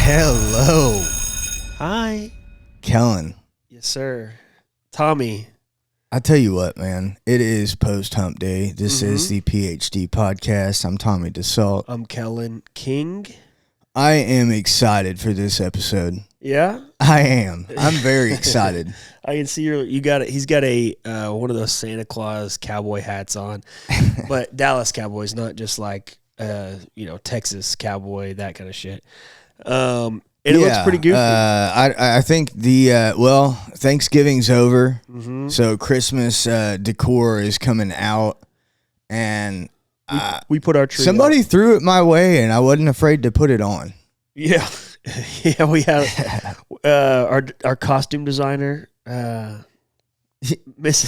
Hello, Hi. Kellen. Yes, sir. Tommy. I tell you what, man, it is post hump day. This is the PhD podcast. I'm Tommy DeSalt. I'm Kellen King. I am excited for this episode. Yeah? I am. I'm very excited. I can see he's got a one of those Santa Claus cowboy hats on. But Dallas Cowboys, not just like Texas cowboy, that kind of shit. It looks pretty goofy. I think Thanksgiving's over, so Christmas decor is coming out, and we put our tree somebody up. threw it my way, and I wasn't afraid to put it on. Yeah. Yeah, we have our costume designer, Mrs.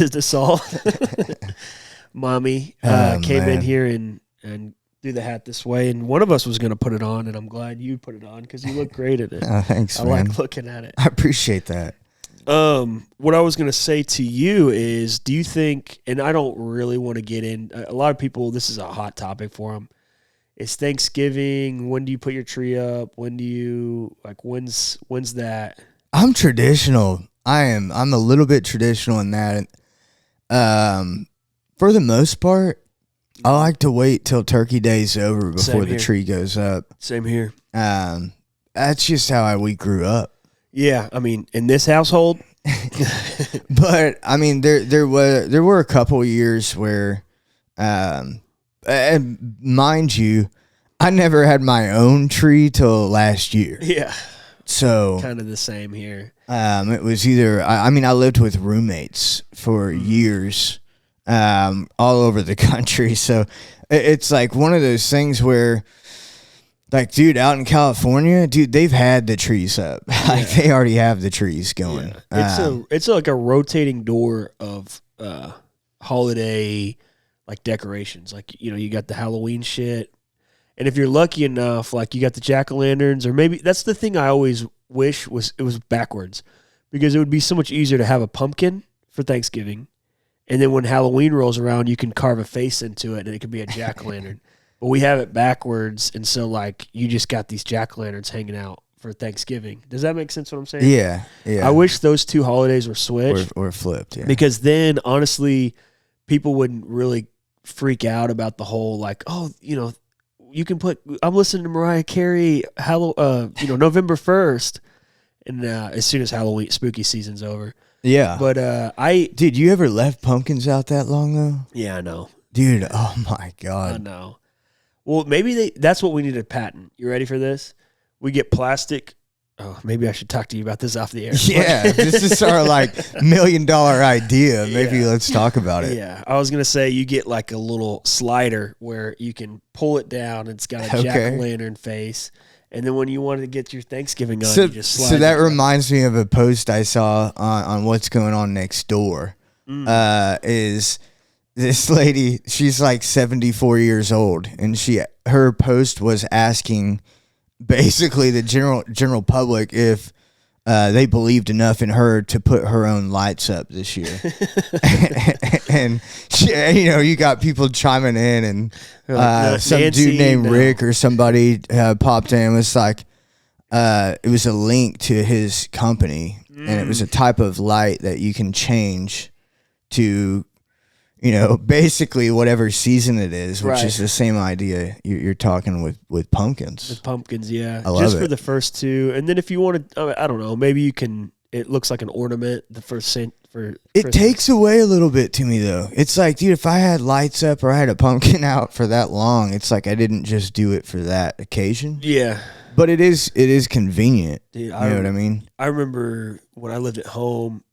DeSalt, Mommy, came in here and do the hat this way, and one of us was going to put it on, and I'm glad you put it on because you look great at it. Thanks, I man. like looking at it. I appreciate that. What I was going to say to you is, do you think, and I don't really want to get in, a lot of people, this is a hot topic for them. It's Thanksgiving. When do you put your tree up? When do you, when's that? I'm traditional. I'm a little bit traditional in that. For the most part, I like to wait till Turkey Day's over before the tree goes up. Same here. That's just how we grew up. Yeah, I mean, in this household. But I mean, there were a couple of years where, and mind you, I never had my own tree till last year. Yeah. So kind of the same here. It was either I lived with roommates for years, all over the country. So it's like one of those things where, like, dude, out in California, dude, they've had the trees up. Like, they already have the trees going. Yeah. It's like a rotating door of holiday decorations. Like, you got the Halloween shit. And if you're lucky enough, like, you got the jack-o'-lanterns, or maybe that's the thing I always wish was backwards, because it would be so much easier to have a pumpkin for Thanksgiving, and then when Halloween rolls around, you can carve a face into it, and it could be a jack-o'-lantern. But we have it backwards, and so, you just got these jack-o'-lanterns hanging out for Thanksgiving. Does that make sense what I'm saying? Yeah. I wish those two holidays were switched. Or flipped, yeah. Because then, honestly, people wouldn't really freak out about the whole, you can I'm listening to Mariah Carey, November 1st, and as soon as Halloween spooky season's over. Yeah. But Dude, you ever left pumpkins out that long though? Yeah, I know. Dude, oh my God. I know. Well, maybe that's what we need to patent. You ready for this? We get plastic. Oh, maybe I should talk to you about this off the air. Yeah, this is our $1 million idea. Maybe let's talk about it. Yeah, I was gonna say you get a little slider where you can pull it down. It's got a jack-o'-lantern face, and then when you want to get your Thanksgiving on, you just slide. So that reminds me of a post I saw on what's going on next door. Is this lady? She's 74 years old, and her post was asking basically the general public if they believed enough in her to put her own lights up this year. And she, you got people chiming in, and some Nancy, dude named Rick or somebody popped in and was like, it was a link to his company, and it was a type of light that you can change to basically whatever season it is, which is the same idea you're talking with pumpkins. With pumpkins, yeah. I love just it. for the first two. And then if you want to, I don't know, maybe you can, it looks like an ornament, the first cent for It Christmas. takes away a little bit to me, though. It's like, dude, if I had lights up or I had a pumpkin out for that long, it's like I didn't just do it for that occasion. Yeah. But it is convenient. Dude, you know what I mean? I remember when I lived at home,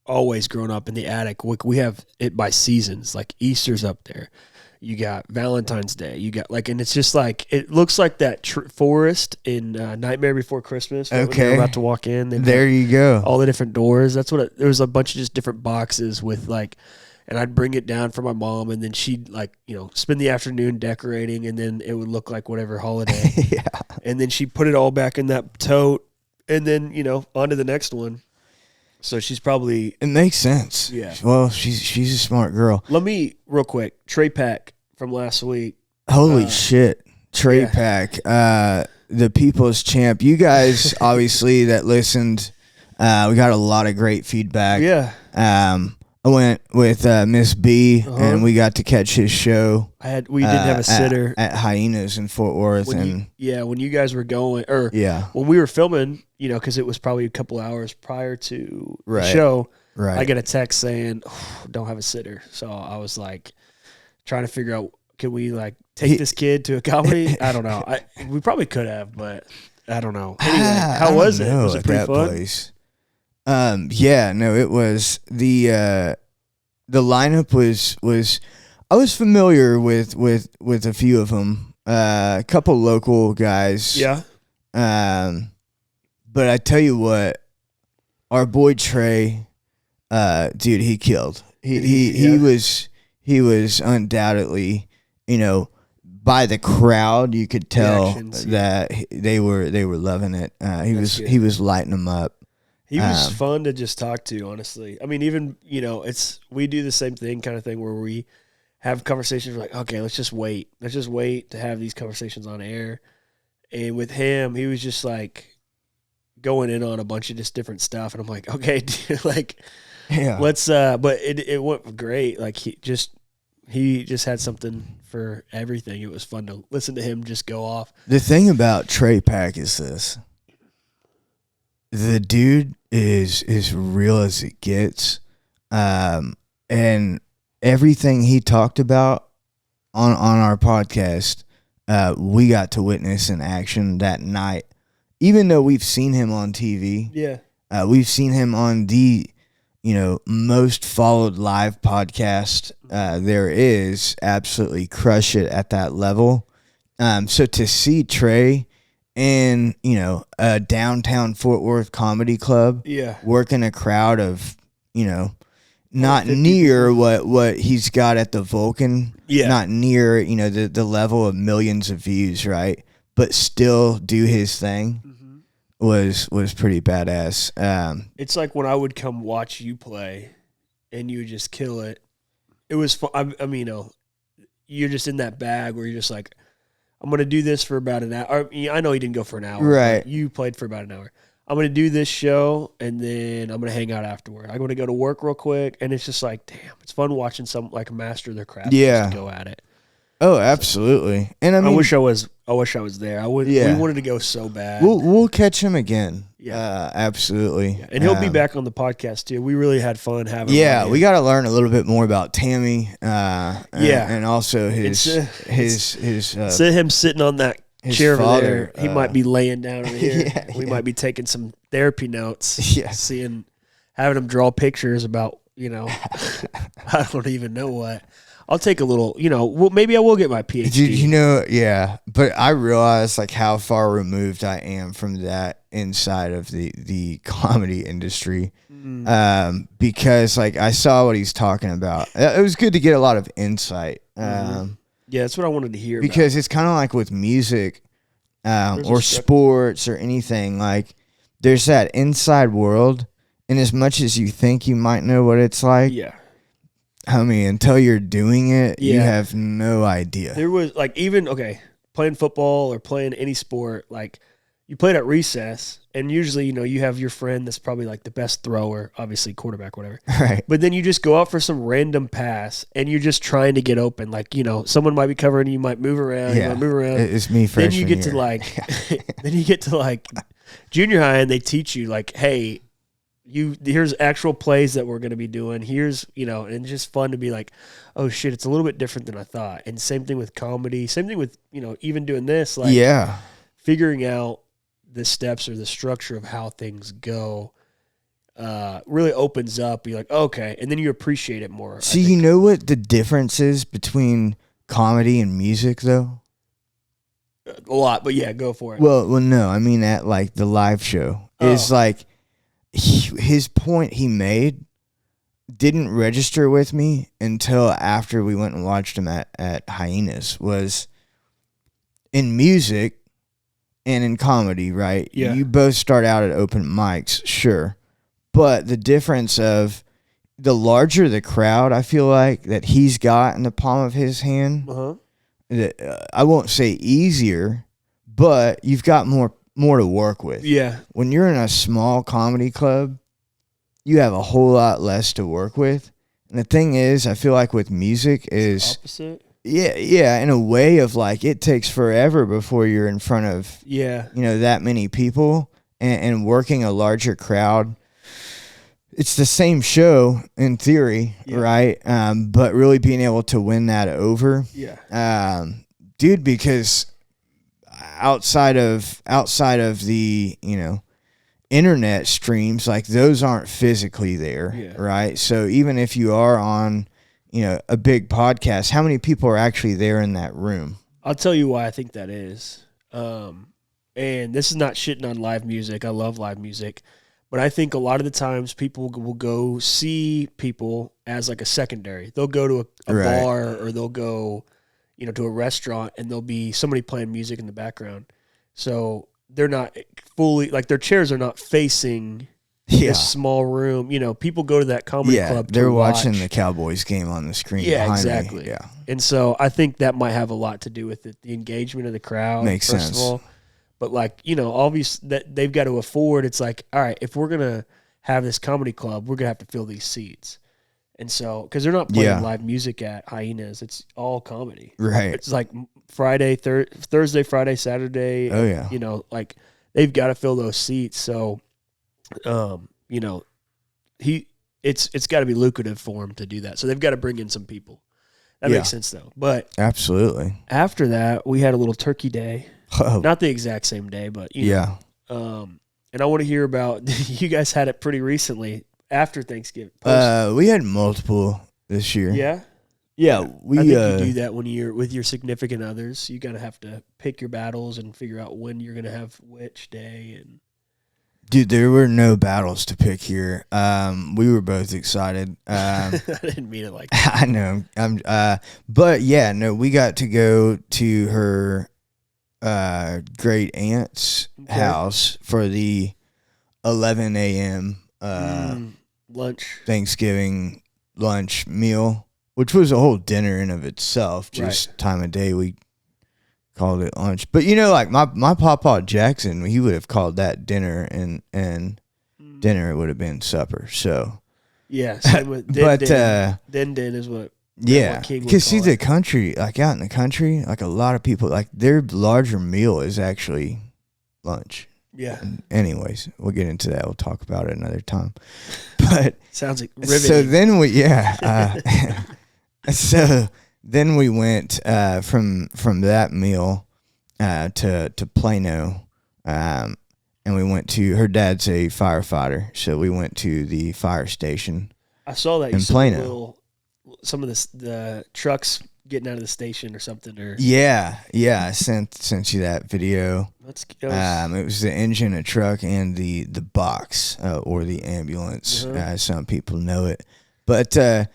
always growing up in the attic, we have it by seasons. Like Easter's up there, you got Valentine's Day, you got and it's just it looks like that forest in Nightmare Before Christmas. When you're about to walk in, there you go. All the different doors. That's what there was a bunch of just different boxes with and I'd bring it down for my mom, and then she'd spend the afternoon decorating, and then it would look like whatever holiday. Yeah. And then she put it all back in that tote, and then on to the next one. So she's probably... It makes sense. Yeah. Well, she's a smart girl. Let me, real quick, tray pack from last week. Holy shit. Tray pack. the people's champ. You guys, obviously, that listened, we got a lot of great feedback. Yeah. I went with Miss B, and we got to catch his show. We didn't have a sitter at Hyenas in Fort Worth, when you guys were going, or yeah, when we were filming, because it was probably a couple hours prior to the Right. show. right. I get a text saying, "Don't have a sitter," so I was like trying to figure out, can we like take this kid to a comedy? I don't know. We probably could have, but I don't know. Anyway, how was it? Was it pretty fun? Place. Yeah, no, it was the lineup was I was familiar with a few of them, a couple local guys. Yeah. But I tell you what, our boy Trey, dude, he killed. He was undoubtedly, by the crowd you could tell that they were loving it. He was lighting them up. He was fun to just talk to, honestly. I mean, even, we do the same kind of thing where we have conversations like, okay, let's just wait to have these conversations on air. And with him, he was just like going in on a bunch of just different stuff. And I'm like, okay, dude, let's, but it went great. Like he just had something for everything. It was fun to listen to him just go off. The thing about Trey Pack is this. The dude is as real as it gets. And everything he talked about on our podcast, we got to witness in action that night. Even though we've seen him on TV. Yeah. We've seen him on the, most followed live podcast there is, absolutely crush it at that level. So to see Trey in, a downtown Fort Worth comedy club, working a crowd of, not near what he's got at the Vulcan, not near, the level of millions of views, right? But still do his thing was pretty badass. It's like when I would come watch you play and you would just kill it. It was fun. I mean, you're just in that bag where you're just like, I'm going to do this for about an hour. I know you didn't go for an hour. Right. You played for about an hour. I'm going to do this show, and then I'm going to hang out afterward. I'm going to go to work real quick, and it's just like, damn, it's fun watching some like master their craft. Yeah. Just go at it. Oh, absolutely. And I mean, I wish I was there. We wanted to go so bad. We'll catch him again. Yeah. Absolutely. Yeah. And he'll be back on the podcast too. We really had fun having him. Yeah, we got to learn a little bit more about Tammy. And also his him sitting on that chair over there. He might be laying down over here. We might be taking some therapy notes. Yeah. Having him draw pictures about, I don't even know what. I'll take a little, maybe I will get my PhD. But I realize like how far removed I am from that inside of the comedy industry. Because like I saw what he's talking about. It was good to get a lot of insight. Yeah, that's what I wanted to hear. Because it's kind of like with music or sports or anything, like there's that inside world. And as much as you think you might know what it's like, homie, until you're doing it, you have no idea. There was like playing football or playing any sport, like you played at recess, and usually, you have your friend that's probably like the best thrower, obviously quarterback, whatever. Right. But then you just go out for some random pass, and you're just trying to get open. Like, someone might be covering you, might move around, you might move around. It's me freshman Then you get to like junior high, and they teach you like, hey, here's actual plays that we're going to be doing. Here's, and it's just fun to be like, oh shit, it's a little bit different than I thought. And same thing with comedy, same thing with, even doing this, like figuring out the steps or the structure of how things go, really opens up. You're like, okay. And then you appreciate it more. See, you know what the difference is between comedy and music though? A lot, but yeah, go for it. Well, no, I mean at like the live show is like, his point he made didn't register with me until after we went and watched him at Hyenas. Was in music and in comedy, right? Yeah. You both start out at open mics, sure. But the difference of the larger the crowd, I feel like, that he's got in the palm of his hand, I won't say easier, but you've got more to work with. Yeah. When you're in a small comedy club, you have a whole lot less to work with. And the thing is, I feel like with music is opposite. Yeah, in a way of like it takes forever before you're in front of that many people and working a larger crowd. It's the same show in theory, right? But really being able to win that over, dude, because outside of the internet streams, like those aren't physically there, right? So even if you are on a big podcast, how many people are actually there in that room? I'll tell you why I think that is. And this is not shitting on live music. I love live music. But I think a lot of the times people will go see people as like a secondary. They'll go to a bar or they'll go, to a restaurant and there'll be somebody playing music in the background. So they're not fully, like their chairs are not facing this small room. People go to that comedy club. They're watching the Cowboys game on the screen. Yeah, behind exactly. Me. Yeah. And so I think that might have a lot to do with it. The engagement of the crowd. Makes first sense. Of all. But obviously that they've got to afford. It's like, all right, if we're gonna have this comedy club, we're gonna have to fill these seats, and so because they're not playing live music at Hyenas, it's all comedy. Right. It's like Friday, Thursday, Friday, Saturday. Oh yeah. Like they've got to fill those seats. So, it's got to be lucrative for him to do that. So they've got to bring in some people. That makes sense though. But absolutely. After that, we had a little turkey day. Oh. Not the exact same day, but and I want to hear about you guys had it pretty recently after Thanksgiving. We had multiple this year. Yeah. Yeah, I think you do that when you're with your significant others. You gotta have to pick your battles and figure out when you're gonna have which day. And dude, there were no battles to pick here. We were both excited. I didn't mean it like that. I know. But yeah, no, we got to go to her great aunt's house for the 11 a.m. Lunch Thanksgiving lunch meal, which was a whole dinner in of itself. Just time of day we called it lunch. But like my Papa Jackson, he would have called that dinner, and dinner would have been supper. So same with din is what. Yeah, because see the country, like out in the country, like a lot of people, like their larger meal is actually lunch. Yeah. Anyways, we'll get into that. We'll talk about it another time. But sounds like riveting. So then so then we went from that meal to Plano, and we went to her dad's a firefighter, so we went to the fire station. I saw that in Plano. Some of the trucks getting out of the station or something, or I sent you that video. It was the engine, a truck, and the box or the ambulance, as some people know it. But the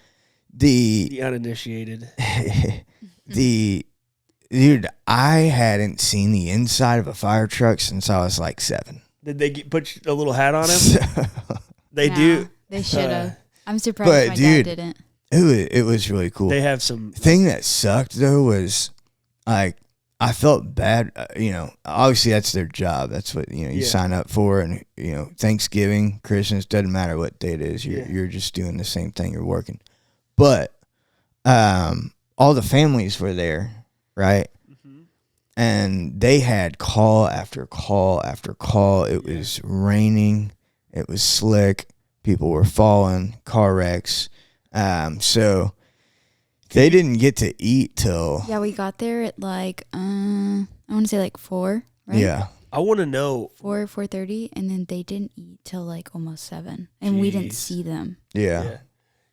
uninitiated, dude, I hadn't seen the inside of a fire truck since I was like 7. Did they put a little hat on him? They do. They should have. I'm surprised my dad didn't. It was really cool. They have some thing that sucked though was like I felt bad. Obviously that's their job. That's what you sign up for, and Thanksgiving, Christmas, doesn't matter what day it is. You're just doing the same thing. You're working, but all the families were there, right? Mm-hmm. And they had call after call after call. It was raining. It was slick. People were falling. Car wrecks. So they didn't get to eat till... Yeah, we got there at like, I want to say like 4, right? Yeah. I want to know... 4:30, and then they didn't eat till like almost 7. And we didn't see them. Yeah.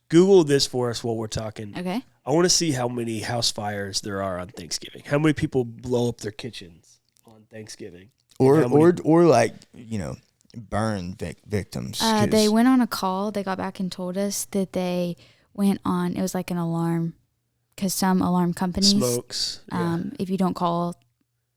Google this for us while we're talking. Okay. I want to see how many house fires there are on Thanksgiving. How many people blow up their kitchens on Thanksgiving? Or like, burn victims. They went on a call. They got back and told us that they went on, it was like an alarm, because some alarm companies smokes. If you don't call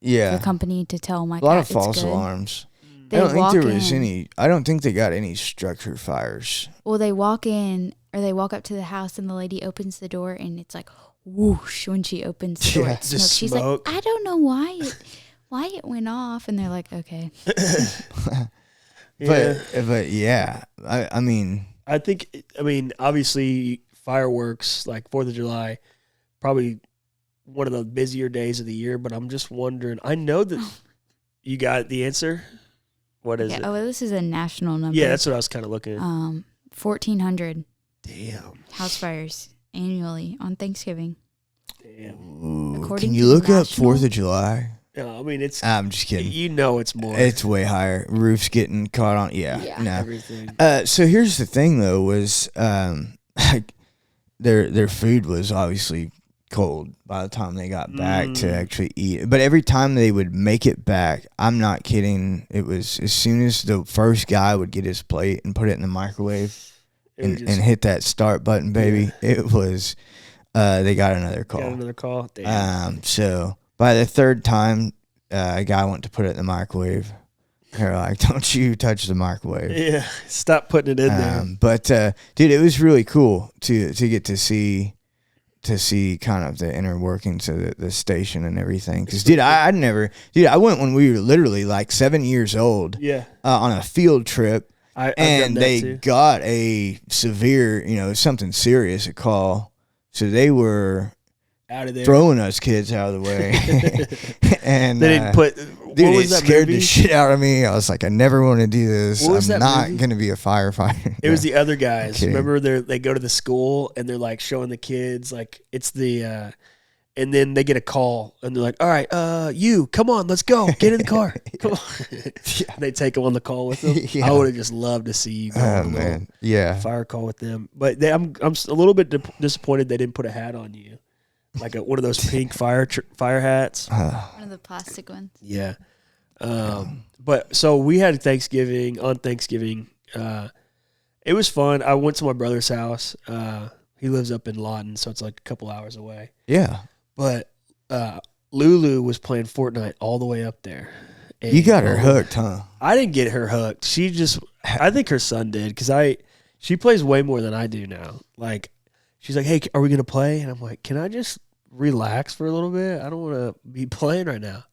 the company to tell them, like, a lot of false alarms. I don't think they got any structure fires. Well, they walk in, or they walk up to the house, and the lady opens the door, and it's like whoosh when she opens the door. She's like, I don't know why why it went off, and they're like, okay. Yeah. But yeah, I mean, I mean, obviously fireworks like 4th of July, probably one of the busier days of the year. But I'm just wondering. I know that you got the answer. What is Yeah, it? oh, this is a national number. Yeah, that's what I was kind of looking at. 1,400 Damn. house fires annually on Thanksgiving. Damn. ooh, According can you to look up national- 4th of July? Yeah, I mean, it's I'm just kidding. you know it's more. It's way higher. Roofs getting caught on. Yeah. Yeah. No. everything. So here's the thing, though, was like their food was obviously cold by the time they got back to actually eat it. But every time they would make it back, I'm not kidding. It was as soon as the first guy would get his plate and put it in the microwave It and, was just- and hit that start button, baby. It was they got another call. Got another call. Damn. So by the third time, a guy went to put it in the microwave. They're like, "Don't you touch the microwave." Yeah, stop putting it in there. But dude, it was really cool to get to see kind of the inner workings of the station and everything. Because dude, I went when we were literally like 7 years old Yeah, on a field trip, I've and done that they too. got a severe, something serious, a call. So they were Out of there. throwing us kids out of the way, and They didn't put. dude, what was it that scared movie? the shit out of me. I was like, I never want to do this. What was I'm that not movie? going to be a firefighter. It was the other guys. kidding. Remember, they go to the school and they're like showing the kids like it's the, and then they get a call and they're like, "All right, you come on, let's go, get in the car, come on." They take them on the call with them. Yeah. I would have just loved to see you go Oh on a little man, yeah. fire call with them. But I'm a little bit disappointed they didn't put a hat on you, like one of those pink fire hats. One of the plastic ones. Yeah. But so we had Thanksgiving. It was fun. I went to my brother's house. He lives up in Lawton, so it's like a couple hours away. Yeah. But Lulu was playing Fortnite all the way up there. And You got her hooked, huh? I didn't get her hooked. I think her son did because she plays way more than I do now. Like, she's like, "Hey, are we gonna play?" And I'm like, "Can I just relax for a little bit? I don't want to be playing right now."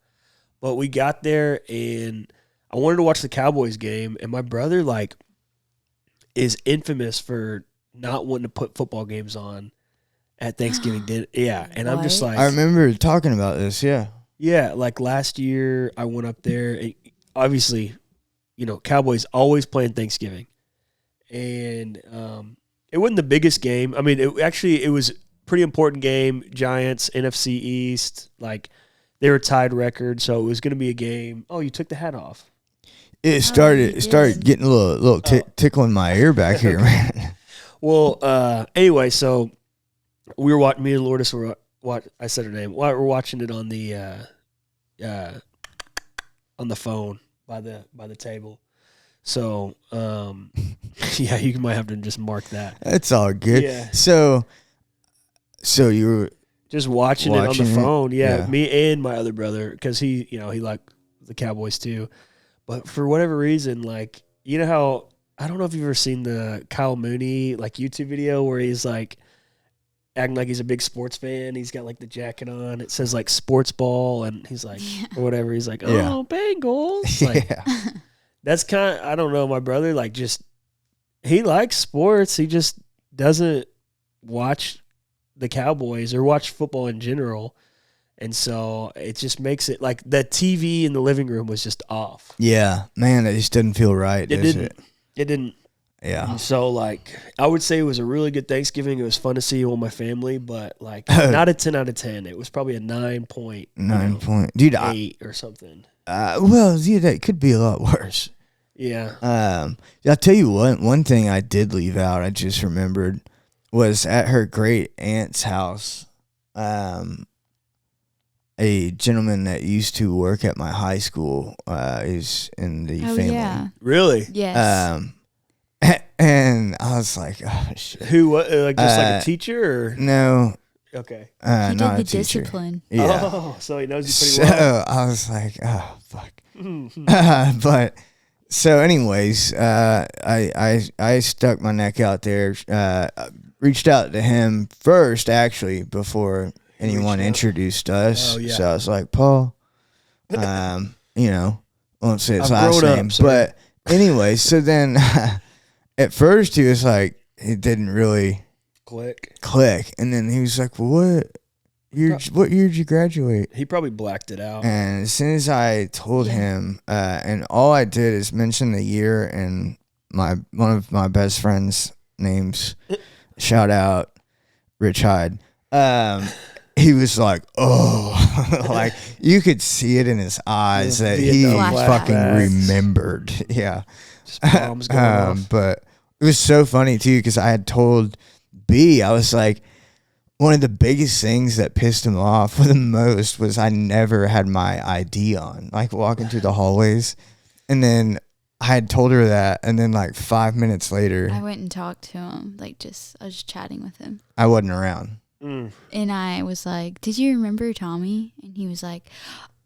But we got there and I wanted to watch the Cowboys game, and my brother is infamous for not wanting to put football games on at Thanksgiving dinner. Yeah, and I'm just What? like, I remember talking about this. Yeah. yeah, like last year I went up there. And obviously, Cowboys always playing Thanksgiving, and it wasn't the biggest game. I mean, it was a pretty important game. Giants, NFC East, they were tied record, so it was going to be a game. Oh, you took the hat off. It started you did. getting a little tickling my ear back here, man. Well, anyway, so we were watching. Me and Lourdes were I said her name. We're watching it on the phone by the table. So yeah, you might have to just mark that. That's all good. Yeah. So you were Just watching it on Watching the it? phone. Yeah, Yeah. me and my other brother, because he liked the Cowboys too. But for whatever reason, how I don't know if you've ever seen the Kyle Mooney YouTube video where he's acting like he's a big sports fan. He's got the jacket on. It says sports ball, and he's like or whatever. He's like, "Oh, Yeah. Bengals!" yeah. That's kind of, I don't know. My brother he likes sports. He just doesn't watch the Cowboys or watch football in general. And so it just makes it the TV in the living room was just off. Yeah, man, it just doesn't feel right, It does didn't. it? It didn't. Yeah. So I would say it was a really good Thanksgiving. It was fun to see all my family, but not a 10 out of 10. It was probably a 9.8 9 point, dude. or something. Well, yeah, that could be a lot worse. Yeah. I'll tell you what. One thing I did leave out, I just remembered, was at her great aunt's house. A gentleman that used to work at my high school is in the Oh, family. yeah. Really? Yes. And I was like, oh shit. Who? Just a teacher? Or? No, Okay. he did not the a teacher. discipline. Yeah. Oh, so he knows you So pretty well. I was like, oh fuck. But so, anyways, I stuck my neck out there. Reached out to him first, actually, before anyone reached out. introduced us. Oh, yeah. So I was like, Paul, You know, won't say his I've last grown up, name, sorry. but anyway. So then, at first he was like, it didn't really click, and then he was like, well, what year did you graduate? He probably blacked it out. And as soon as I told him, and all I did is mention the year and one of my best friend's names, shout out Rich Hyde. He was like, oh, like you could see it in his eyes that he Vietnam fucking flashbacks. remembered. Yeah. Just bombs going off. But it was so funny too, because I had told B, I was like, one of the biggest things that pissed him off the most was I never had my ID on, like walking through the hallways. And then I had told her that, and then like 5 minutes later, I went and talked to him. I was just chatting with him. I wasn't around. And I was like, did you remember Tommy? And he was like,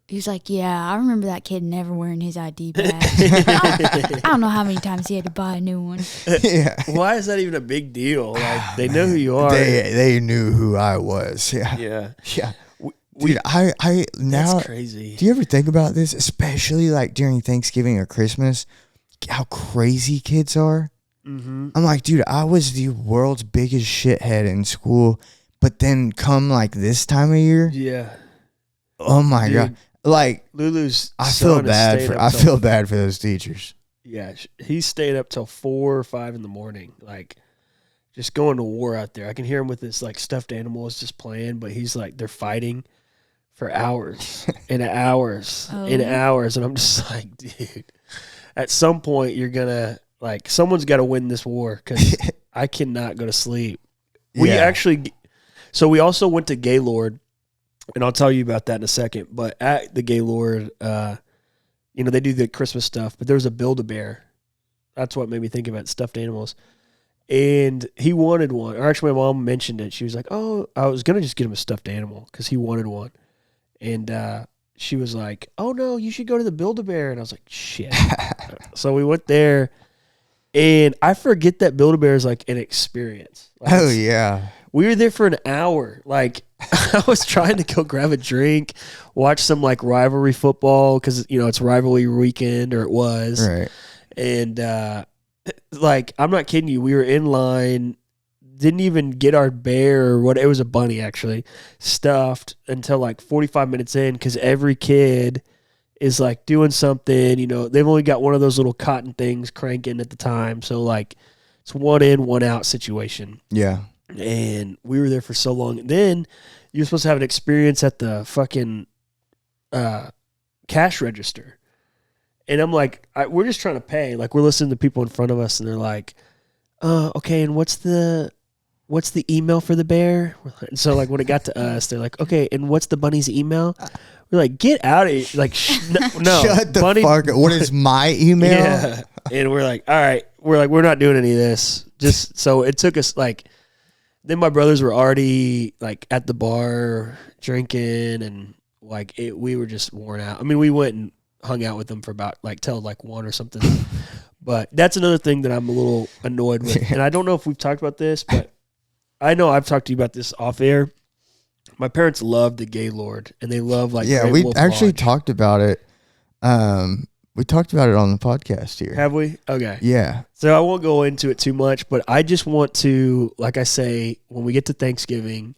yeah, I remember that kid never wearing his ID badge. I don't know how many times he had to buy a new one. Yeah. Why is that even a big deal? Like, they know who you are. They knew who I was. Yeah. Yeah. Yeah. We- Dude, I now, That's crazy. do you ever think about this, especially like during Thanksgiving or Christmas, how crazy kids are? Mm-hmm. I'm like, dude, I was the world's biggest shithead in school, but then come like this time of year, Yeah. oh my Dude, God, like Lulu's I feel son is bad staying for up till- those teachers. Yeah, he stayed up till 4 or 5 in the morning, like just going to war out there. I can hear him with his like stuffed animals just playing, but he's like they're fighting for hours and hours and Oh. hours, and I'm just like, dude, at some point you're gonna like someone's got to win this war because I cannot go to sleep. We Yeah. actually, so we also went to Gaylord, and I'll tell you about that in a second. But at the Gaylord, you know, they do the Christmas stuff, but there was a Build-A-Bear. That's what made me think about stuffed animals. And he wanted one. Or actually, my mom mentioned it. She was like, oh, I was going to just get him a stuffed animal because he wanted one. And she was like, oh, no, you should go to the Build-A-Bear. And I was like, shit. So we went there. And I forget that Build-A-Bear is like an experience. Like, Oh yeah, we were there for an hour. Like, I was trying to go grab a drink, watch some like rivalry football because, you know, it's rivalry weekend, or it was. right. And like, I'm not kidding you. We were in line, didn't even get our bear or what. It was a bunny actually, stuffed until like 45 minutes in because every kid is like doing something. You know, they've only got one of those little cotton things cranking at the time. So like, it's one in, one out situation. Yeah. And we were there for so long. And then you're supposed to have an experience at the fucking cash register. And I'm like, we're just trying to pay. Like, we're listening to people in front of us, and they're like, okay, and what's the email for the bear? And so, like, when it got to us, they're like, okay, and what's the bunny's email? We're like, get out of here. Like, no. Shut the bunny, fuck up. What is my email? Yeah. And we're like, all right. We're not doing any of this. Just so it took us like, then my brothers were already like at the bar drinking, and like we were just worn out. I mean, we went and hung out with them for about like till like 1 or something. But that's another thing that I'm a little annoyed with. And I don't know if we've talked about this, but I know I've talked to you about this off air. My parents love the Gaylord, and they love like Yeah, Great we Wolf actually Lodge. talked about it. We talked about it on the podcast here. Have we? Okay. Yeah. So I won't go into it too much, but I just want to, like I say, when we get to Thanksgiving,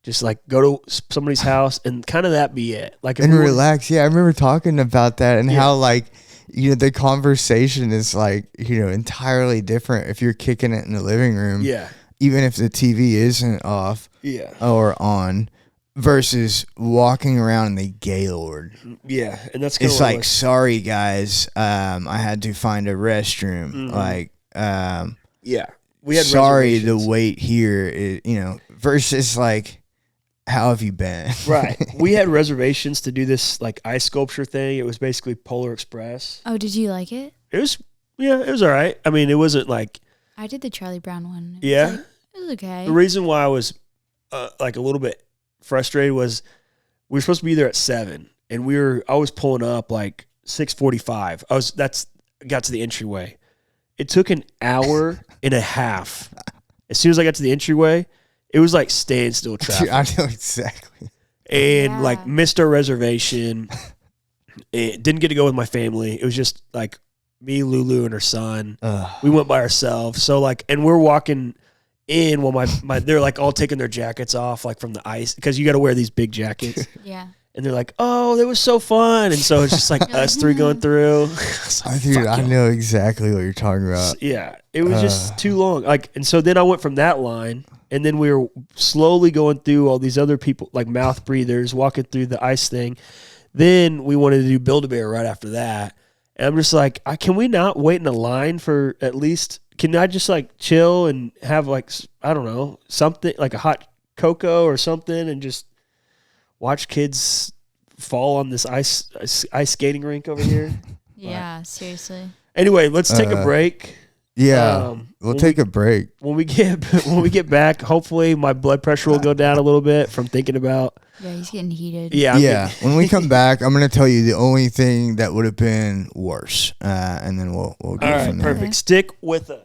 just like go to somebody's house and kind of that be it. Like if And we were- relax. Yeah, I remember talking about that and Yeah. how like, you know, the conversation is like, you know, entirely different if you're kicking it in the living room. Yeah. Even if the TV isn't off Yeah. or on, versus walking around in the Gaylord. Yeah. And that's kind It's of like, sorry guys, I had to find a restroom. Mhm. Like, yeah. We had sorry, the reservations. wait here is, you know, versus like, how have you been? Right. We had reservations to do this like ice sculpture thing. It was basically Polar Express. Oh, did you like it? It was, yeah, it was all right. I mean, it wasn't like, I did the Charlie Brown one. yeah. It was okay. The reason why I was like a little bit frustrated was we were supposed to be there at 7, and I was pulling up like 6:45. Got to the entryway. It took an hour and a half. As soon as I got to the entryway, it was like standstill traffic. Dude, I know exactly. And Yeah. like missed our reservation. It didn't get to go with my family. It was just like me, Lulu, and her son. Ugh. We went by ourselves. So like, and we're walking in while my they're like all taking their jackets off, like from the ice, because you got to wear these big jackets. Yeah. And they're like, "Oh, that was so fun!" And so it's just like us three going through. Dude, I know exactly what you're talking about. Yeah, it was just too long. Like, and so then I went from that line, and then we were slowly going through all these other people, like mouth breathers, walking through the ice thing. Then we wanted to do Build-A-Bear right after that, and I'm just like, can we not wait in a line for at least? Can I just like chill and have like, I don't know, something like a hot cocoa or something, and just watch kids fall on this ice skating rink over here? Yeah, seriously. Anyway, let's take a break. Yeah, we'll take a break. When we get back, hopefully my blood pressure will go down a little bit from thinking about. Yeah, he's getting heated. Yeah. When we come back, I'm gonna tell you the only thing that would have been worse, and then we'll go All right, from there. perfect. Stick with us.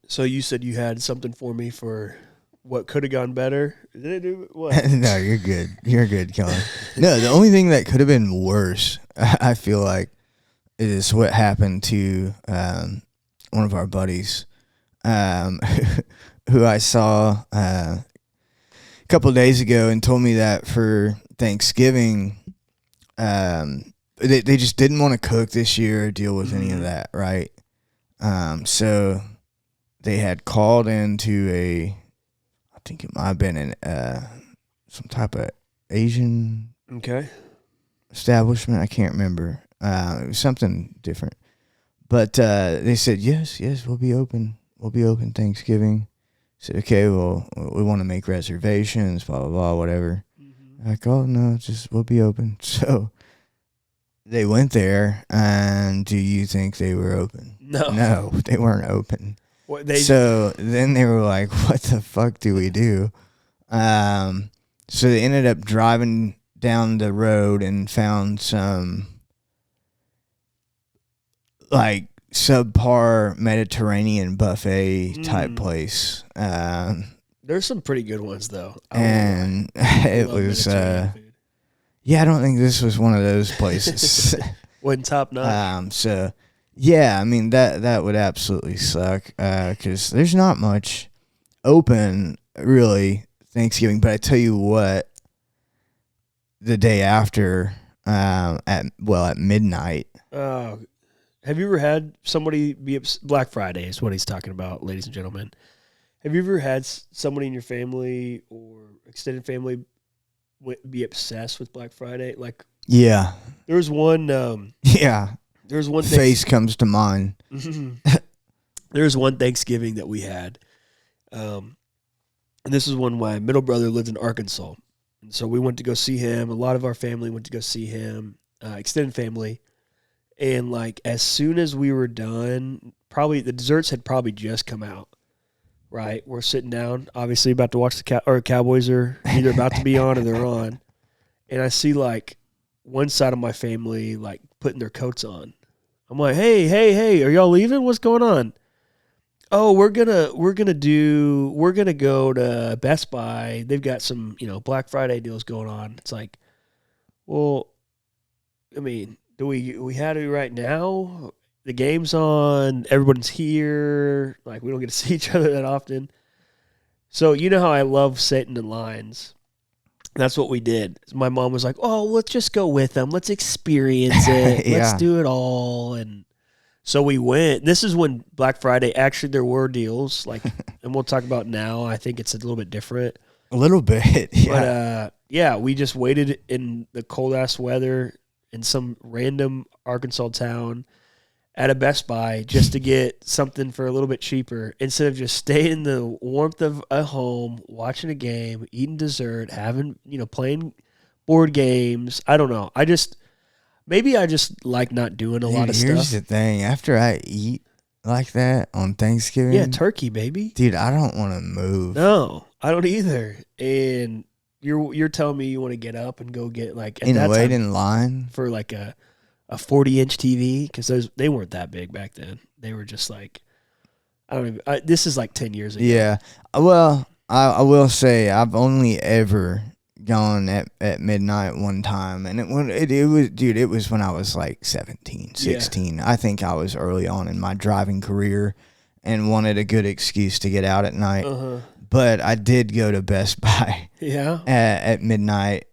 So you said you had something for me for what could have gone better. Did it do what? No, you're good. You're good, Kellen. No, the only thing that could have been worse, I feel like, is what happened to one of our buddies, who I saw a couple of days ago, and told me that for Thanksgiving, they just didn't want to cook this year or deal with any of that, right? So they had called into I think it might have been some type of Asian establishment. I can't remember. It was something different. But they said, yes, we'll be open. We'll be open Thanksgiving. I said, okay, well, we want to make reservations, blah, blah, blah, whatever. Like, oh, no, we'll be open. So they went there, and do you think they were open? No, they weren't open. So then they were like, what the fuck do we do? So they ended up driving down the road and found some like subpar Mediterranean buffet type place. There's some pretty good ones though. And it was I don't think this was one of those places. Wasn't top notch. So yeah, I mean that would absolutely suck because there's not much open really Thanksgiving. But I tell you what, the day after, at midnight. Have you ever had somebody be Black Friday is what he's talking about, ladies and gentlemen. Have you ever had somebody in your family or extended family be obsessed with Black Friday? Like, yeah, there was one. There's one face comes to mind. There's one Thanksgiving that we had, and this is when my middle brother lived in Arkansas, and so we went to go see him. A lot of our family went to go see him, extended family, and like as soon as we were done, probably the desserts had probably just come out. Right, we're sitting down, obviously about to watch the Cowboys are either about to be on or they're on, and I see like one side of my family like putting their coats on. I'm like, hey, are y'all leaving? What's going on? Oh, we're gonna go to Best Buy. They've got some, Black Friday deals going on. It's like, well, I mean, do we have to right now? The game's on. Everyone's here. Like, we don't get to see each other that often. So you know how I love sitting in lines. That's what we did. My mom was like, "Oh, let's just go with them. Let's experience it. Yeah. Let's do it all." And so we went. This is when Black Friday, actually there were deals, like, and we'll talk about now. I think it's a little bit different. A little bit, yeah. But we just waited in the cold ass weather in some random Arkansas town at a Best Buy just to get something for a little bit cheaper instead of just staying in the warmth of a home, watching a game, eating dessert, having, playing board games. I don't know. Maybe I just like not doing a lot of stuff. Here's the thing. After I eat like that on Thanksgiving. Yeah, turkey, baby. Dude, I don't want to move. No, I don't either. And you're telling me you want to get up and go get like wait in line for like a 40-inch TV, because they weren't that big back then. They were just like, I don't even. This is like 10 years ago. Yeah. Well, I will say I've only ever gone at midnight one time, and it was, dude, it was when I was like 17, 16. Yeah. I think I was early on in my driving career and wanted a good excuse to get out at night. But I did go to Best Buy at midnight.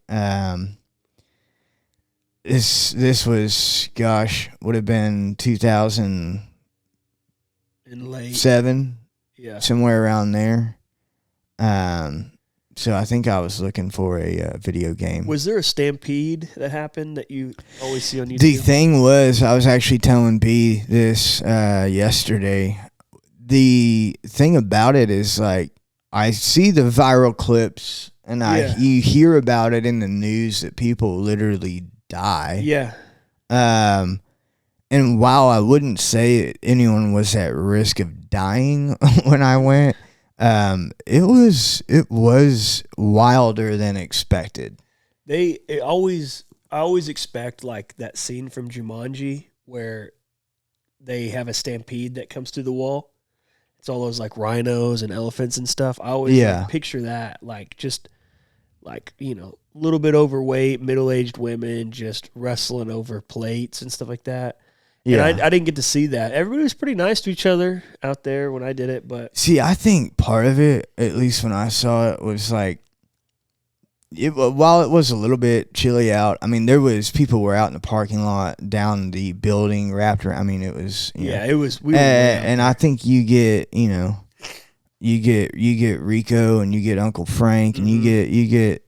This was, gosh, would have been 2007, somewhere around there. So I think I was looking for a video game. Was there a stampede that happened that you always see on YouTube? The thing was, I was actually telling B this yesterday. The thing about it is, like, I see the viral clips and you hear about it in the news that people literally die. Yeah. And while I wouldn't say anyone was at risk of dying when I went, it was wilder than expected. I always expect like that scene from Jumanji where they have a stampede that comes through the wall. It's all those like rhinos and elephants and stuff. I always like, picture that, like, just like, you know, a little bit overweight, middle-aged women just wrestling over plates and stuff like that. Yeah. And I didn't get to see that. Everybody was pretty nice to each other out there when I did it, but see, I think part of it, at least when I saw it, was like, while it was a little bit chilly out, I mean, there was people were out in the parking lot, down the building, wrapped around. I mean, it was, it was. And I think you get Rico and you get Uncle Frank and you get.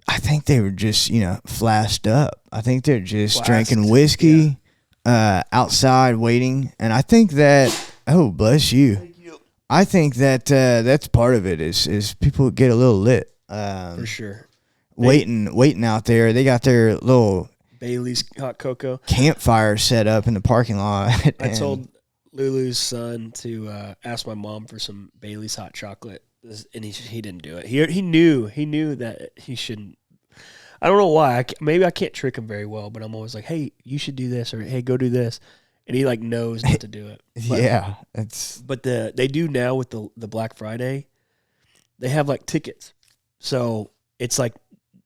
I think they were just, flashed up. I think they're just drinking whiskey, outside waiting, and I think that. Oh, bless you. Thank you. I think that that's part of it. Is people get a little lit. For sure. Waiting out there. They got their little Bailey's hot cocoa campfire set up in the parking lot. I told Lulu's son to ask my mom for some Bailey's hot chocolate, and he didn't do it. He knew that he shouldn't. I don't know why. Maybe I can't trick him very well, but I'm always like, hey, you should do this, or hey, go do this. And he like knows not to do it. But, But they do now with the Black Friday. They have like tickets. So it's like,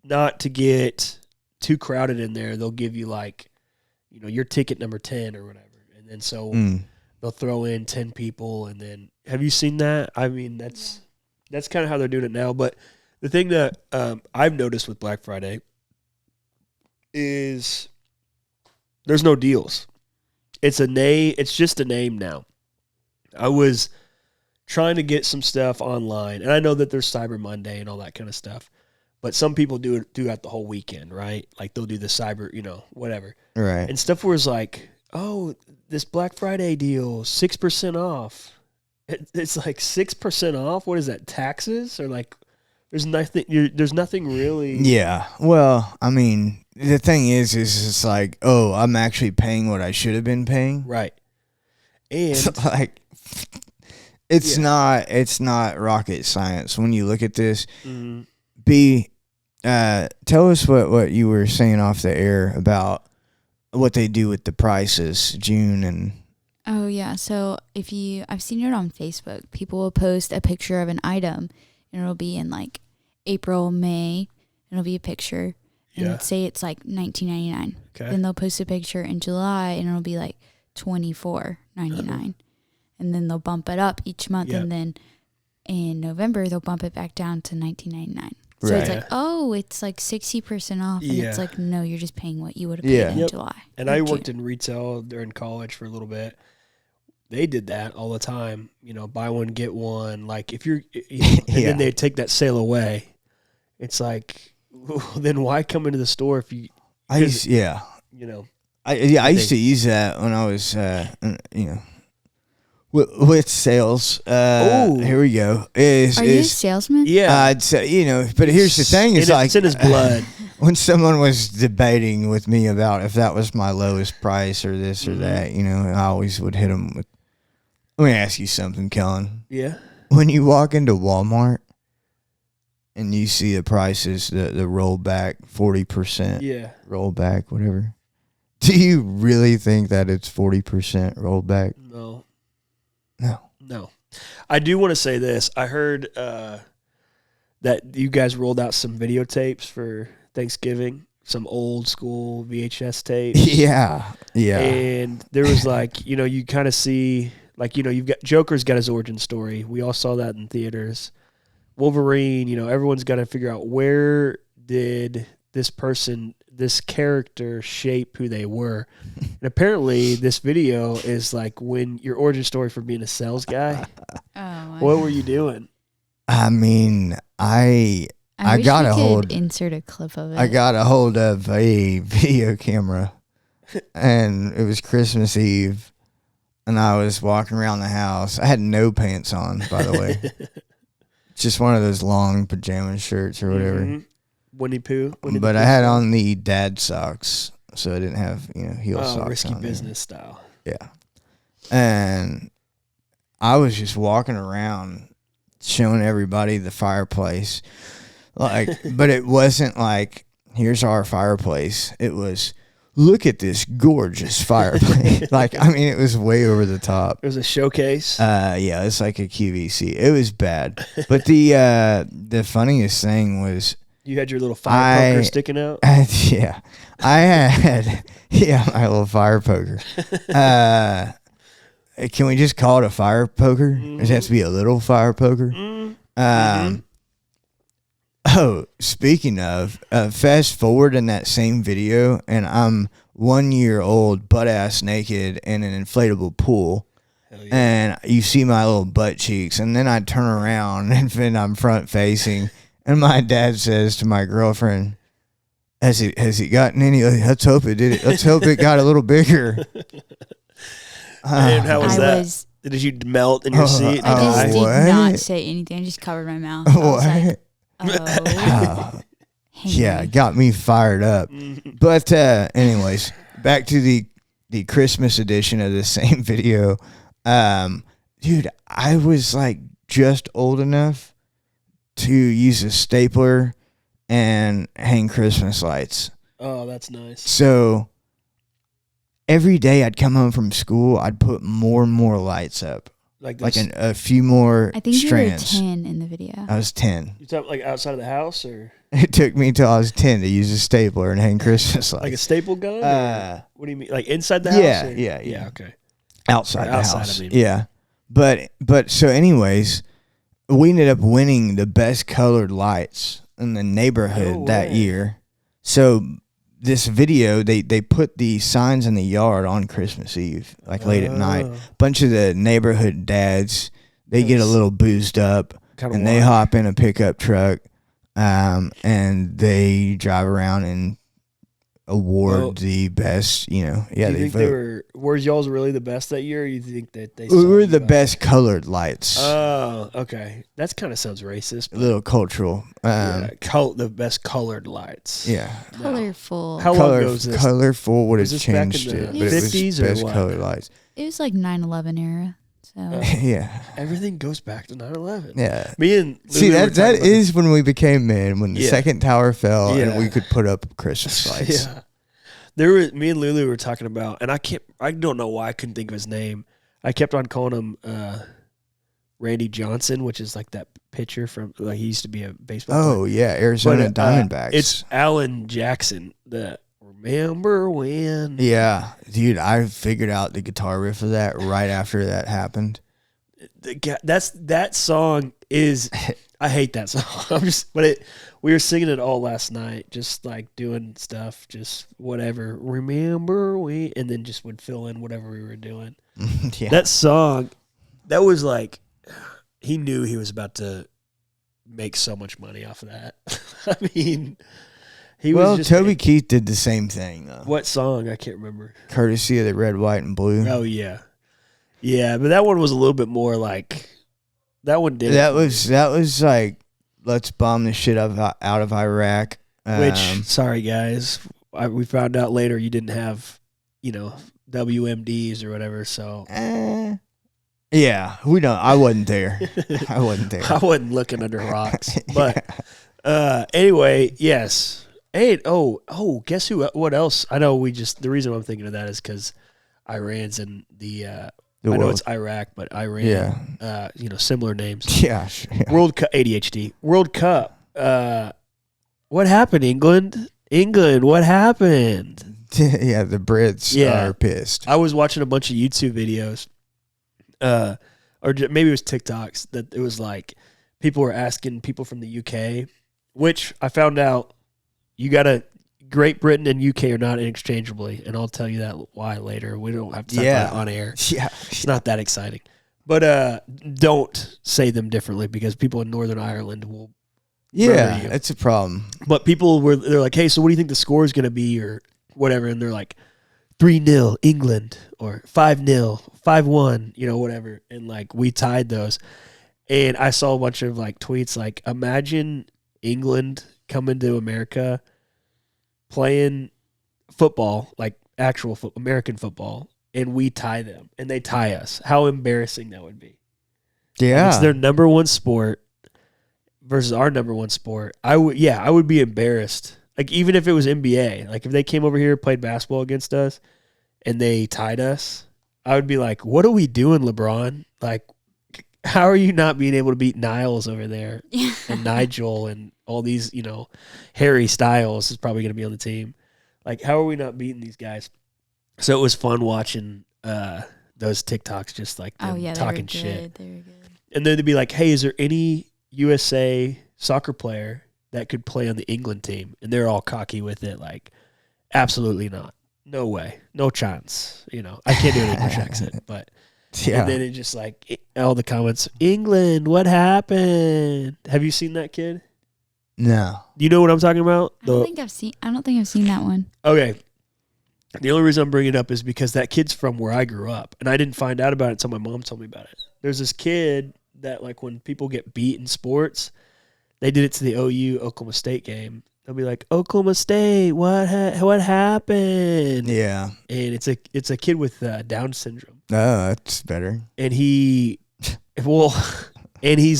not to get too crowded in there, they'll give you like, your ticket number 10 or whatever. And then so they'll throw in 10 people. And then, have you seen that? I mean, that's kind of how they're doing it now. But the thing that I've noticed with Black Friday is there's no deals. It's a name. It's just a name now. I was trying to get some stuff online, and I know that there's Cyber Monday and all that kind of stuff, but some people do it throughout the whole weekend, right? Like they'll do the cyber, whatever, right? And stuff was like, oh, this Black Friday deal, 6% off. It's like 6% off. What is that? Taxes or like? There's nothing really. Yeah. Well, I mean, the thing is it's like, oh, I'm actually paying what I should have been paying, right? And like. It's not rocket science when you look at this. Mm-hmm. B, tell us what you were saying off the air about what they do with the prices, June and. Oh yeah, so I've seen it on Facebook. People will post a picture of an item, and it'll be in like April, May. And it'll be a picture, and say it's like $19.99. Okay. Then they'll post a picture in July, and it'll be like $24.99. And then they'll bump it up each month, and then in November they'll bump it back down to $19.99. So it's like, oh, it's like 60% off, and it's like, no, you're just paying what you would have paid in July. And I worked in retail during college for a little bit. They did that all the time. Buy one get one. Like if you're, and then they take that sale away. It's like, then why come into the store if you? I used to use that when I was, With sales, here we go. Are you a salesman? Yeah, I'd say, but here's the thing: it's like it's in his blood. When someone was debating with me about if that was my lowest price or this or that, I always would hit them with. Let me ask you something, Kellen. Yeah. When you walk into Walmart and you see the prices, the rollback 40%, rollback, whatever. Do you really think that it's 40% rollback? No. No. I do want to say this. I heard that you guys rolled out some videotapes for Thanksgiving, some old school VHS tapes. Yeah. And there was like, you kind of see, like, you've got Joker's got his origin story. We all saw that in theaters. Wolverine, everyone's got to figure out, where did this character shape who they were. And apparently this video is like when your origin story for being a sales guy. What were you doing? I mean, I wish got we a could hold. insert a clip of it. I got a hold of a video camera, and it was Christmas Eve, and I was walking around the house. I had no pants on, by the way. Just one of those long pajama shirts or whatever. Mm-hmm. Winnie Pooh. But I had on the dad socks, so I didn't have heel socks risky on business style. Yeah. And I was just walking around showing everybody the fireplace. Like, but it wasn't like, here's our fireplace. It was, look at this gorgeous fireplace. Like, I mean, it was way over the top. It was a showcase. Yeah, it's like a QVC. It was bad. But the funniest thing was, you had your little fire poker sticking out? Yeah. I had my little fire poker. Can we just call it a fire poker? Mm-hmm. Does it have to be a little fire poker? Mm-hmm. Oh, speaking of, fast forward in that same video, and I'm 1 year old, butt ass naked in an inflatable pool. Yeah. And you see my little butt cheeks, and then I turn around and then I'm front facing, and my dad says to my girlfriend, has he gotten any? Let's hope it did it. Let's hope it got a little bigger. And how was that? Did you melt in your seat? I just did not say anything. I just covered my mouth. I was like, yeah, it got me fired up. But anyways, back to the Christmas edition of the same video. Dude, I was like just old enough to use a stapler and hang Christmas lights. Oh, that's nice. So every day I'd come home from school, I'd put more and more lights up. Like a few more I think strands. You were 10 in the video. I was 10. You talking like outside of the house, or? It took me until I was 10 to use a stapler and hang Christmas lights. Like a staple gun? What do you mean? Like inside the house? Yeah. Okay. Outside the house. I mean. Yeah. But so anyways, we ended up winning the best colored lights in the neighborhood that year. So this video, they put the signs in the yard on Christmas Eve, like late at night. Bunch of the neighborhood dads, they get a little boozed up, and they hop in a pickup truck, and they drive around and award the best, do you think were y'all's really the best that year, or you think that they we were the best colored lights? Oh, okay. That kind of sounds racist. A little cultural. The best colored lights. Yeah. Colorful. How long ago was this? Colorful would have changed back in it. the But 50s it was or best what? colored lights. It was like 9/11 era. So yeah. Everything goes back to 9/11. Yeah. Me and Lulu see that is when we became men, when the second tower fell and we could put up Christmas lights. Yeah. Me and Lulu were talking about, and I don't know why I couldn't think of his name. I kept on calling him Randy Johnson, which is like that pitcher from, like, he used to be a baseball player. Oh yeah, Arizona Diamondbacks. It's Alan Jackson. Remember when? Yeah, dude, I figured out the guitar riff of that right after that happened. That song is. I hate that song. We were singing it all last night, just like doing stuff, just whatever. Remember we, and then just would fill in whatever we were doing. Yeah. That song, that was like, he knew he was about to make so much money off of that. I mean. Toby Keith did the same thing, though. What song? I can't remember. Courtesy of the Red, White, and Blue. Oh, yeah. Yeah, but that one was a little bit more like, that one did. That was like, let's bomb the shit out of Iraq. Which, sorry, guys, we found out later you didn't have, WMDs or whatever, so. Yeah, we don't. I wasn't there. I wasn't looking under rocks. But anyway, yes. Hey, guess who? What else? I know the reason I'm thinking of that is because Iran's in the The I know world. it's Iraq, but Iran. Yeah. Similar names. Yeah. Yeah. World Cup, ADHD. World Cup. What happened, England? England, what happened? Yeah, the Brits Yeah. are pissed. I was watching a bunch of YouTube videos, maybe it was TikToks, that it was like people were asking people from the UK, which I found out Great Britain and UK are not interchangeably, and I'll tell you that why later. We don't have to talk about it on air. Yeah. It's not that exciting. But don't say them differently because people in Northern Ireland will Yeah, you. it's a problem. But they're like, hey, so what do you think the score is going to be or whatever? And they're like, 3-0 England or 5-0, 5-1, whatever. And like we tied those. And I saw a bunch of like tweets like, imagine England coming to America playing football, like actual American football, and we tie them and they tie us. How embarrassing that would be. Yeah. It's their number one sport versus our number one sport. I would be embarrassed. Like even if it was NBA, like if they came over here, played basketball against us and they tied us, I would be like, what are we doing, LeBron? Like, how are you not being able to beat Niles over there and Nigel and all these, Harry Styles is probably going to be on the team. Like, how are we not beating these guys? So it was fun watching those TikToks, just like them talking shit. They were good. And then they'd be like, hey, is there any USA soccer player that could play on the England team? And they're all cocky with it, like, absolutely not. No way. No chance. I can't do an English accent, but Yeah. and then it just like all the comments, England, what happened? Have you seen that kid? No. Do you know what I'm talking about? I don't think I've seen that one. Okay. The only reason I'm bringing it up is because that kid's from where I grew up, and I didn't find out about it until my mom told me about it. There's this kid that, like, when people get beat in sports, they did it to the OU Oklahoma State game. They'll be like, Oklahoma State, what happened? Yeah. And it's a kid with Down syndrome, Oh, that's better. and he's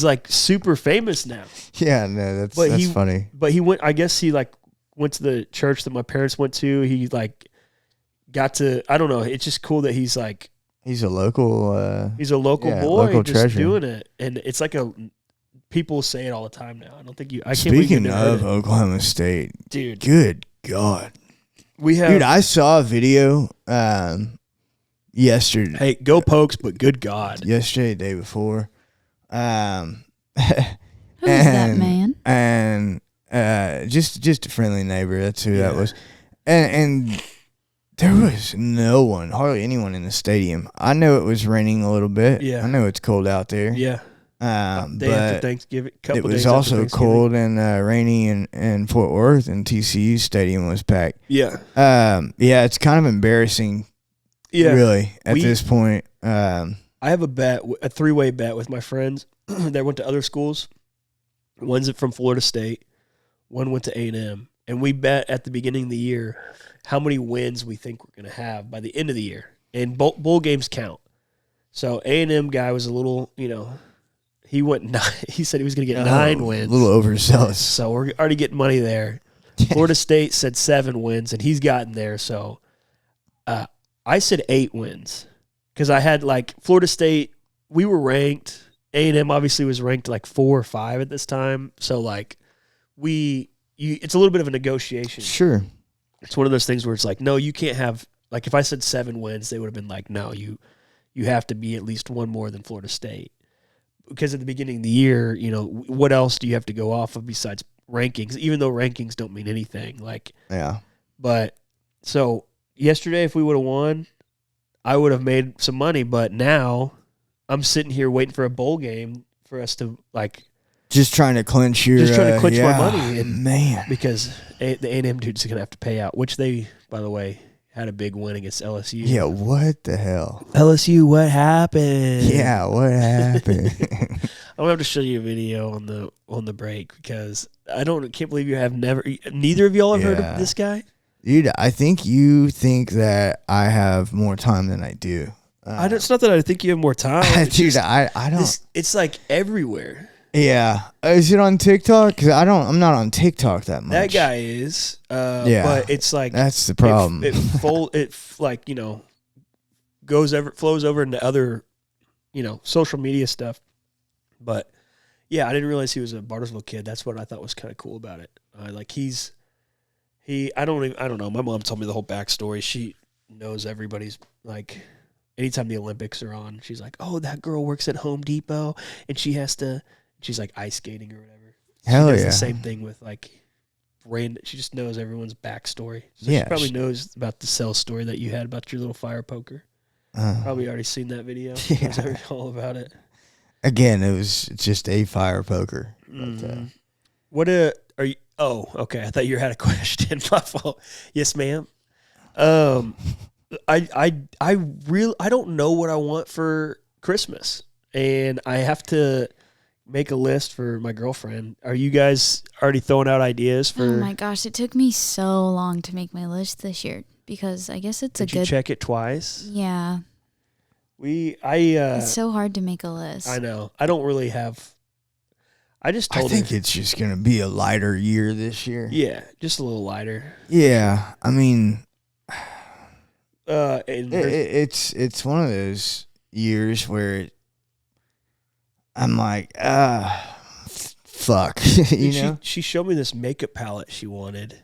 like super famous now. Yeah, no, that's funny. But he went. I guess he like went to the church that my parents went to. He like got to. I don't know. It's just cool that he's like He's a local. boy, local just treasure. doing it, and it's like people say it all the time now. I don't think you. I can't believe you Speaking never heard of it. Oklahoma State, Dude, good God, we have. dude! I saw a video yesterday. Hey, go Pokes, but good God. Yesterday, day before. Who is that man? And just a friendly neighbor. That's who that was. And there was no one, hardly anyone in the stadium. I know it was raining a little bit. Yeah. I know it's cold out there. Yeah. Day after But Thanksgiving. it was also cold and rainy in Fort Worth, and TCU stadium was packed. Yeah. Yeah, it's kind of embarrassing. Yeah. Really, at this point. I have a bet, a 3-way bet with my friends that went to other schools. One's from Florida State. One went to A&M. And we bet at the beginning of the year how many wins we think we're going to have by the end of the year. And bowl games count. So A&M guy was a little, he went he said he was going to get 9 wins. A little overzealous. So we're already getting money there. Florida State said 7 wins, and he's gotten there. So I said 8 wins. Because I had, like, Florida State, we were ranked. A&M obviously was ranked, like, 4 or 5 at this time. So, like, it's a little bit of a negotiation. Sure. It's one of those things where it's like, no, you can't have, like, if I said 7 wins, they would have been like, no, you have to be at least 1 more than Florida State. Because at the beginning of the year, what else do you have to go off of besides rankings, even though rankings don't mean anything. Like, yeah. But, so, yesterday, if we would have won, I would have made some money, but now I'm sitting here waiting for a bowl game for us to, like, just trying to clinch my money. And man, because the A&M dude's going to have to pay out, which they, by the way, had a big win against LSU. Yeah, what the hell? LSU, what happened? Yeah, what happened? I'm going to have to show you a video on the break because can't believe neither of y'all have heard of this guy? Dude, I think you think that I have more time than I do. It's not that I think you have more time. Dude, I don't. It's like everywhere. Yeah. Is it on TikTok? Because I'm not on TikTok that much. That guy is. Yeah. But it's like. That's the problem. flows over into other, social media stuff. But yeah, I didn't realize he was a Bartlesville kid. That's what I thought was kind of cool about it. I don't know. My mom told me the whole backstory. She knows everybody's, like, anytime the Olympics are on, she's like, oh, that girl works at Home Depot and she's like ice skating or whatever. Hell she does yeah. the same thing with like she just knows everyone's backstory. So Yeah, she probably knows about the cell story that you had about your little fire poker. Probably already seen that video. Yeah. Knows all about it. Again, it was just a fire poker. Mm-hmm. Are you? Oh, okay. I thought you had a question. My fault. Yes, ma'am. I don't know what I want for Christmas, and I have to make a list for my girlfriend. Are you guys already throwing out ideas for? Oh my gosh, it took me so long to make my list this year because I guess it's Did you check it twice? Yeah. It's so hard to make a list. I know. I don't really have. I just told her. I think it's just gonna be a lighter year this year. Yeah, just a little lighter. Yeah, I mean, And it's one of those years where I'm like, fuck, you know. She showed me this makeup palette she wanted,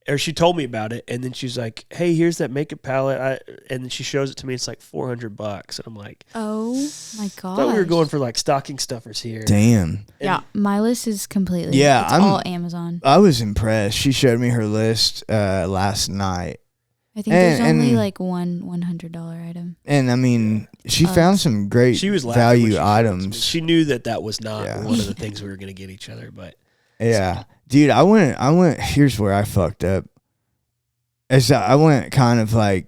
or she told me about it, and then she's like, "Hey, here's that makeup palette," and then she shows it to me. It's like $400, and I'm like, oh my god! I thought we were going for like stocking stuffers here. Damn. Yeah, my list is completely. Yeah, it's all Amazon. I was impressed. She showed me her list last night. I think there's only like one $100 item. And I mean, she found some great She was value items. She knew that was not one of the things we were going to get each other, but yeah, dude, I went. Here's where I fucked up. As I went kind of like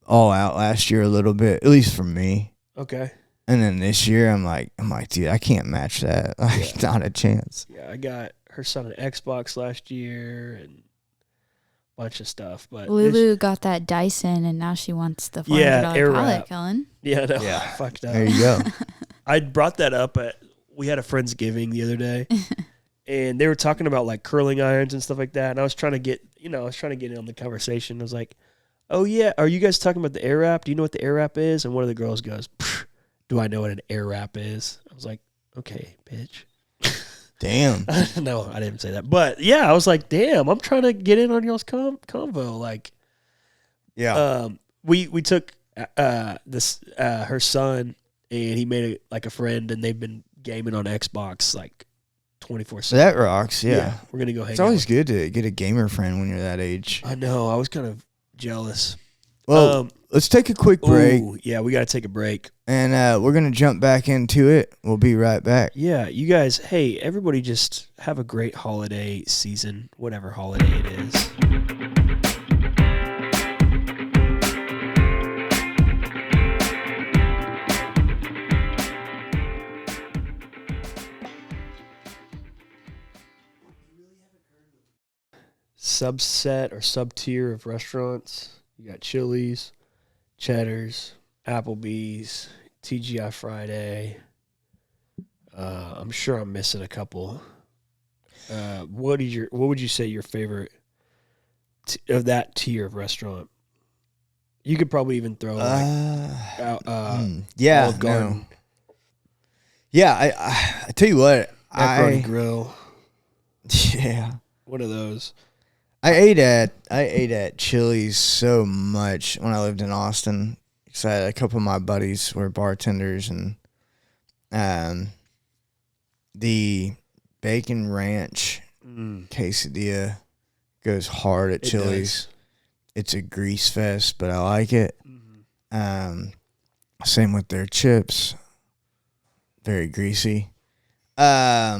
all out last year a little bit, at least for me. okay. And then this year, I'm like, dude, I can't match that. Like, not a chance. Yeah, I got her son an Xbox last year and a bunch of stuff. But Lulu got that Dyson, and now she wants the $400 Air palette, wrap. Kellen. Yeah, no, Yeah. fucked up. There you go. I brought that up we had a Friendsgiving the other day, and they were talking about like curling irons and stuff like that. And I was trying to get in on the conversation. I was like, "Oh yeah, are you guys talking about the air wrap? Do you know what the air wrap is?" And one of the girls goes, "Do I know what an air wrap is?" I was like, "Okay, bitch." Damn. No, I didn't say that, but yeah, I was like, "Damn, I'm trying to get in on y'all's convo." Like, Yeah. we took her son, and he made a friend, and they've been gaming on Xbox like 24/7. That rocks. Yeah. We're gonna go hang It's out. always good to get a gamer friend when you're that age. I know. I was kind of jealous. Well, let's take a quick break, Ooh, yeah, we got to take a break. and we're gonna jump back into it. We'll be right back. Yeah, you guys. Hey, everybody, just have a great holiday season, whatever holiday it is. Subset or sub-tier of restaurants. You got Chili's, Cheddar's, Applebee's, TGI Friday. I'm sure I'm missing a couple. What would you say your favorite of that tier of restaurant? You could probably even throw yeah, Olive Garden, no. Yeah. I tell you what, Macaroni Grill, yeah. one of those. I ate at Chili's so much when I lived in Austin. Because I had a couple of my buddies were bartenders, and the bacon ranch quesadilla goes hard at Chili's. It's a grease fest, but I like it. Same with their chips. Very greasy. Out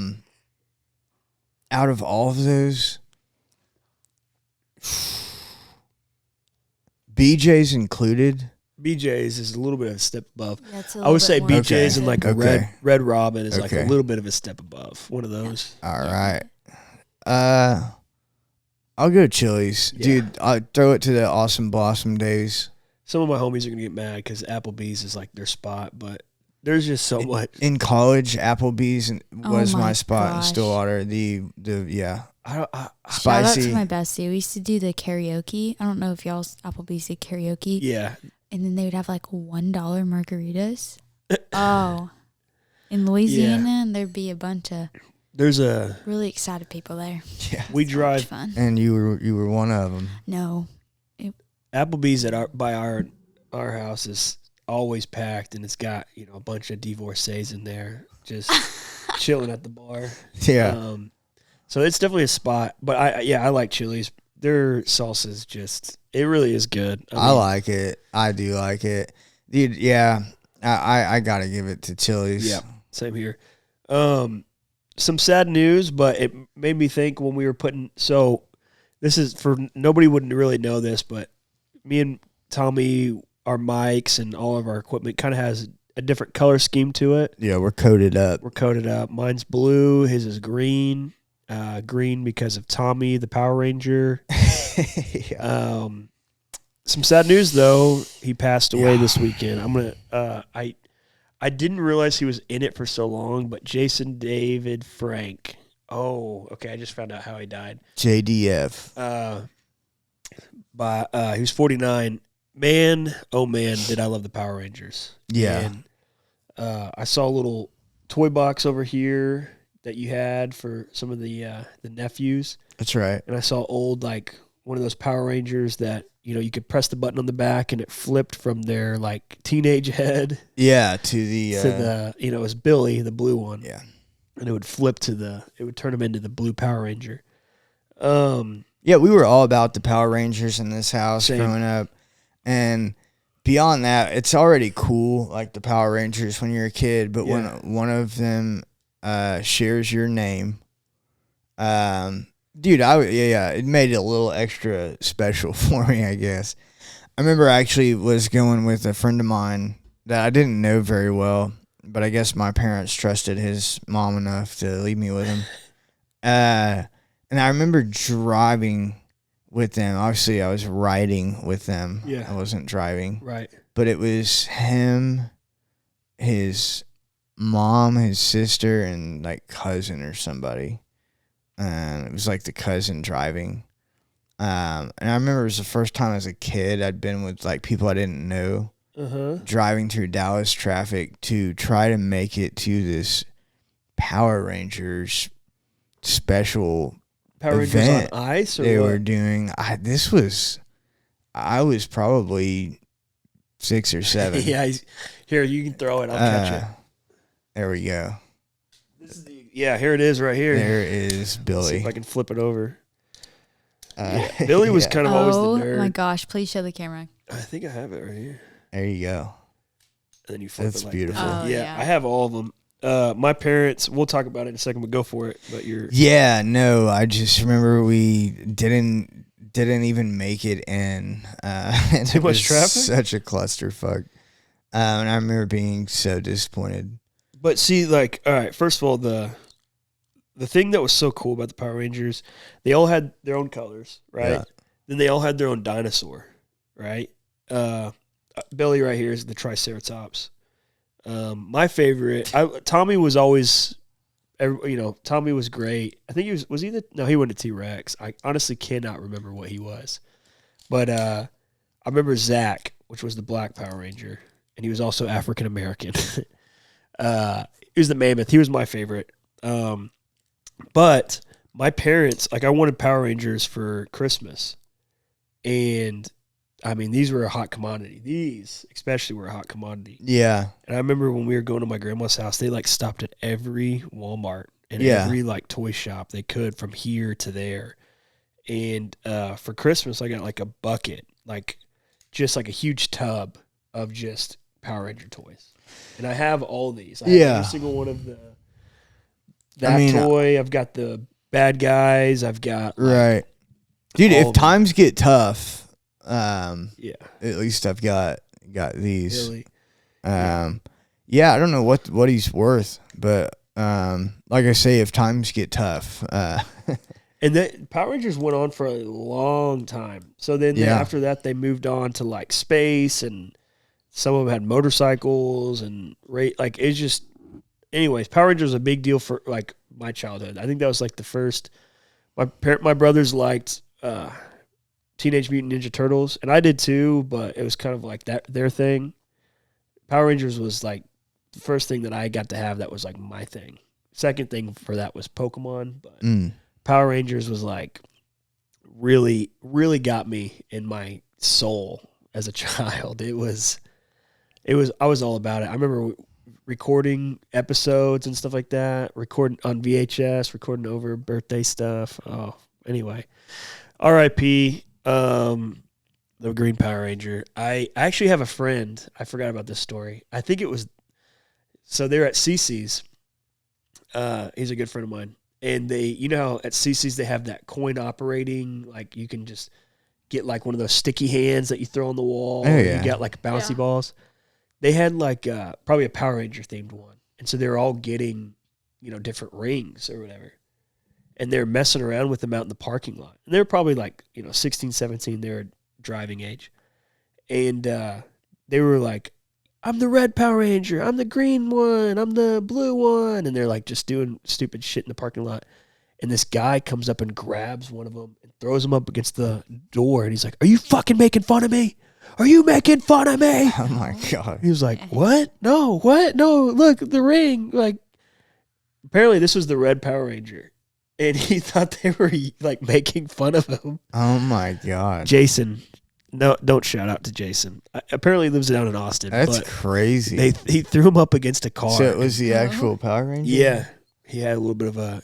of all of those, BJ's included. BJ's is a little bit of a step above. Yeah, I would say BJ's BJ's and like a Red Robin is like a little bit of a step above. One of those. All right. I'll go Chili's. Yeah. Dude, I'll throw it to the Awesome Blossom days. Some of my homies are going to get mad because Applebee's is like their spot, but there's just so much. In college, Applebee's was Oh my my spot gosh. in Stillwater. The Shout out Spicy. to my bestie. We used to do the karaoke. I don't know if y'all's Applebee's did karaoke. Yeah. And then they would have like $1 margaritas. Oh. In Louisiana, and there'd be a bunch of There's a really excited people there. Yeah. we So much drive fun. And you were one of them. No. Applebee's by our house is always packed, and it's got a bunch of divorcees in there just chilling at the bar. Yeah. So it's definitely a spot. But I like Chili's. Their salsa is just it really is good. I like it. I do like it, dude. Yeah. I gotta give it to Chili's. Yeah, same here. Some sad news, but it made me think when we were putting. So this is for nobody wouldn't really know this, but me and Tommy, our mics and all of our equipment kind of has a different color scheme to it. Yeah, we're coated up. We're coated up. Mine's blue. His is green. Green because of Tommy, the Power Ranger. Yeah. Some sad news though. He passed away this weekend. I'm gonna. I didn't realize he was in it for so long, but Jason David Frank. Oh, okay. I just found out how he died. JDF. He was 49. Man, oh man, did I love the Power Rangers. Yeah. And, I saw a little toy box over here that you had for some of the nephews. That's right. And I saw old, like, one of those Power Rangers that, you could press the button on the back and it flipped from their, like, teenage head Yeah, to the it was Billy, the blue one. yeah. And it would flip it would turn him into the blue Power Ranger. Yeah, we were all about the Power Rangers in this house Same. growing up. And beyond that, it's already cool, like the Power Rangers when you're a kid, but when one of them shares your name, dude, it made it a little extra special for me, I guess. I remember I actually was going with a friend of mine that I didn't know very well, but I guess my parents trusted his mom enough to leave me with him. And I remember driving with them. Obviously, I was riding with them. Yeah. I wasn't driving. Right. But it was him, his mom, his sister, and like cousin or somebody. And it was like the cousin driving. And I remember it was the first time as a kid I'd been with like people I didn't know driving through Dallas traffic to try to make it to this Power Rangers special Power Rangers event on ice or they what? were doing. I was probably 6 or 7. Yeah, here, you can throw it. I'll catch it. There we go. Here it is right here. There is Let's see Billy. if I can flip it over. Billy was kind of always the nerd. Oh my gosh, please show the camera. I think I have it right here. There you go. And then you flip That's it like beautiful. that. Oh, yeah, yeah. I have all of them. My parents, we'll talk about it in a second, but go for it. But you're Yeah, no, I just remember we didn't even make it in. And Too it much was traffic? such a clusterfuck. And I remember being so disappointed. But see, like, all right, first of all, the thing that was so cool about the Power Rangers, they all had their own colors, right? Yeah. Then they all had their own dinosaur, right? Billy right here is the Triceratops. My favorite, Tommy was always, Tommy was great. I think he he went to T-Rex. I honestly cannot remember what he was. But I remember Zach, which was the Black Power Ranger, and he was also African American. He was the Mammoth. He was my favorite. But my parents, like, I wanted Power Rangers for Christmas. And, I mean, these were a hot commodity. These especially were a hot commodity. Yeah. And I remember when we were going to my grandma's house, they, like, stopped at every Walmart and Yeah. every, like, toy shop they could from here to there. And for Christmas, I got, like, a bucket, like, just, like, a huge tub of just Power Ranger toys. And I have all these. I have every single one of that toy. I've got the bad guys. I've got Right. Dude, if all times get tough, yeah, at least I've got these. Billy. Yeah, I don't know what he's worth, but like I say, if times get tough, And the Power Rangers went on for a long time. So then after that, they moved on to like space, and some of them had motorcycles and like it's just. Anyways, Power Rangers was a big deal for like my childhood. I think that was like the first My brothers liked Teenage Mutant Ninja Turtles, and I did too, but it was kind of like that their thing. Power Rangers was like the first thing that I got to have that was like my thing. Second thing for that was Pokemon, but Power Rangers was like really, really got me in my soul as a child. I was all about it. I remember recording episodes and stuff like that, recording on VHS, recording over birthday stuff. Oh, anyway, R.I.P. The Green Power Ranger. I actually have a friend. I forgot about this story. I think it was, so they're at CC's. He's a good friend of mine. And they, you know how at CC's they have that coin operating, like you can just get like one of those sticky hands that you throw on the wall. Oh, yeah. You got like bouncy balls. They had like probably a Power Ranger themed one. And so they're all getting, different rings or whatever. And they're messing around with them out in the parking lot. And they're probably like, 16, 17, they're driving age. And they were like, I'm the red Power Ranger, I'm the green one, I'm the blue one. And they're like just doing stupid shit in the parking lot. And this guy comes up and grabs one of them and throws him up against the door. And he's like, are you fucking making fun of me? Are you making fun of me? Oh my God. He was like, what? No, what? No, look, the ring. Like, apparently this was the red Power Ranger. And he thought they were like making fun of him. Oh my God. Jason. No, don't shout out to Jason. Apparently he lives down in Austin. That's but crazy. He threw him up against a car. So it was the actual Power Ranger? Yeah. He had a little bit of a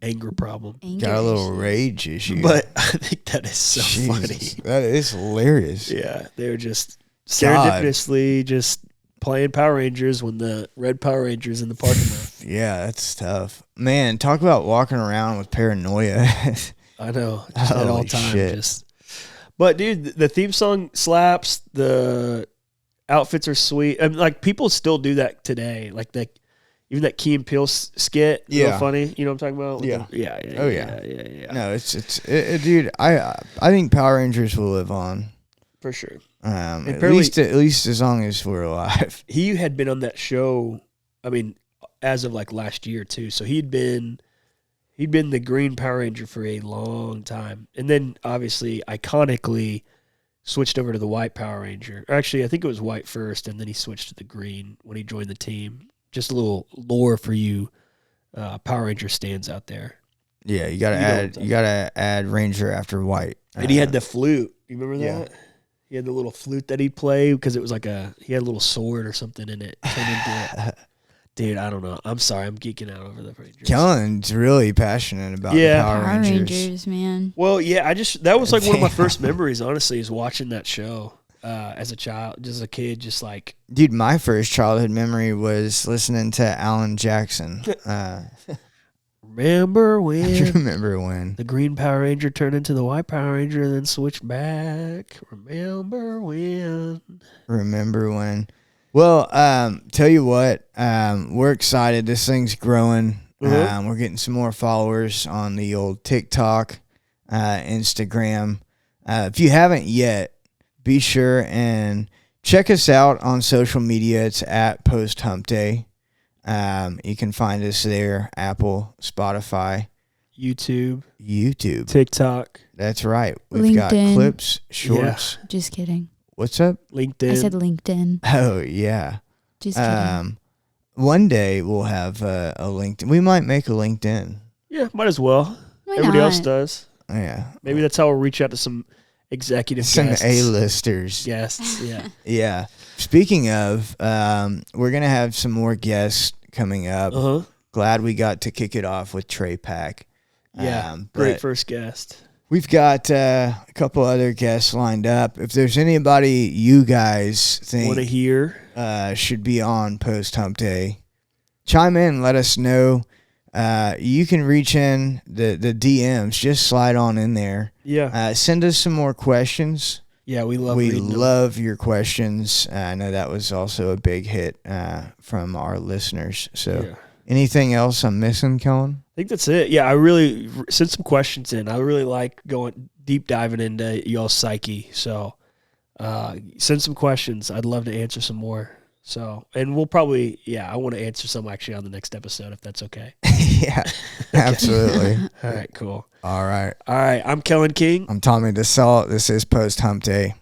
anger problem. Got a little rage issue. But I think that is so funny. That is hilarious. Yeah. They were just serendipitously just playing Power Rangers when the red Power Rangers in the parking lot. Yeah, that's tough. Man, talk about walking around with paranoia. I know. Just at all Holy times. shit. But dude, the theme song slaps. The outfits are sweet. I mean, like people still do that today. Like even that Key and Peele skit. Yeah, funny. You know what I'm talking about? Yeah. Yeah. No, dude. I think Power Rangers will live on for sure. At least as long as we're alive. He had been on that show. I mean, as of like last year too. So he'd been the Green Power Ranger for a long time. And then obviously iconically switched over to the White Power Ranger. Or actually, I think it was White first, and then he switched to the Green when he joined the team. Just a little lore for you Power Ranger stands out there. Yeah, you gotta add Ranger after White. And he had the flute. You remember that? Yeah. He had the little flute that he'd play because it was like he had a little sword or something in it. Turned into it. Dude, I don't know. I'm sorry. I'm geeking out over the Rangers. Kellen's really passionate about the Power Rangers, man. Well, yeah, that was like one of my first memories, honestly, is watching that show as a child, just as a kid, just like. Dude, my first childhood memory was listening to Alan Jackson. Remember when the Green Power Ranger turned into the White Power Ranger and then switched back? Remember when? Well, tell you what, we're excited. This thing's growing. Mm-hmm. We're getting some more followers on the old TikTok, Instagram. If you haven't yet, be sure and check us out on social media. It's at Post Hump Day. You can find us there, Apple, Spotify, YouTube, TikTok. That's right. We've got clips, shorts. Yeah. Just kidding. What's up? LinkedIn. I said LinkedIn. Oh, yeah. Just kidding. One day we'll have a LinkedIn. We might make a LinkedIn. Yeah, might as well. Why Everybody not? else does. Yeah. Maybe that's how we'll reach out to some executive guests. A-listers. Guests, yeah. Yeah. Speaking of, we're going to have some more guests coming up. Uh-huh. Glad we got to kick it off with Trey Pack. Yeah, great first guest. We've got a couple other guests lined up. If there's anybody you guys think want to hear should be on Post Hump Day, chime in, let us know. You can reach in the DMs, just slide on in there. Yeah. Send us some more questions. Yeah, we love your questions. I know that was also a big hit from our listeners. So anything else I'm missing, Kellen? I think that's it. Yeah, I really sent some questions in. I really like going deep diving into y'all's psyche. So send some questions. I'd love to answer some more. So, and we'll probably, I want to answer some actually on the next episode if that's okay. Yeah, absolutely. All right, cool. All right. I'm Kellen King. I'm Tommy DeSalt. This is Post Hump Day.